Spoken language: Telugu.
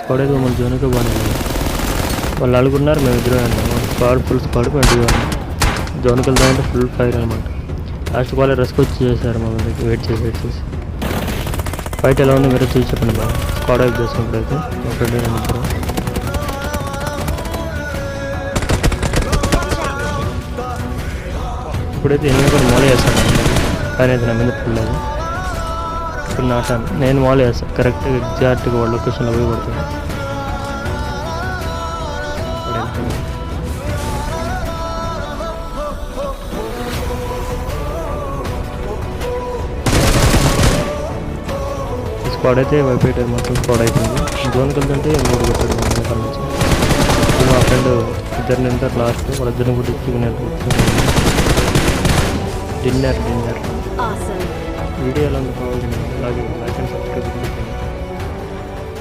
స్క్వాడ్ అయితే మన జోన్కే బాగుంది. వాళ్ళు నలుగురున్నారు, మేము ఇద్దరు అన్నాము. ఫుల్ స్క్వాడ్ మేము ఇద్దరు జోన్కి వెళ్దామంటే ఫుల్ ఫైర్ అనమాట. లాస్ట్ వాళ్ళు రెస్క్ వచ్చి చేశారు మా దగ్గర. వెయిట్ చేసి ఫైట్ ఎలా ఉంది మీరు చూసి చెప్పండి బాగా. స్క్వాడ్ వైపు చేసినప్పుడైతే మా ఫ్రెండ్ నేను ఇద్దరు. ఇప్పుడైతే ఎన్ని కూడా మోలే చేస్తాను కానీ అయితే నా మీద పడలేదు. ఇప్పుడు నా టైం, నేను మోలే చేస్తాను కరెక్ట్గా ఎగ్జాక్ట్గా వాళ్ళ లొకేషన్లో పోయి పడుతుంది. స్క్వాడ్ అయితే వైపు అయిపోయింది, మొత్తం స్క్వాడ్ అయిపోయింది. జోన్కి వెళ్తుంటే 3 కొట్టాడు మా వెనకాల నుంచి. ఇప్పుడు మా ఫ్రెండ్ ఇద్దరిని ఉంటారు లాస్ట్, వాళ్ళిద్దరిని కూడా డిన్నర్. వీడియో ఎలా ఉంది కావాలి అలాగే లైక్ అండ్ సబ్స్క్రైబ్.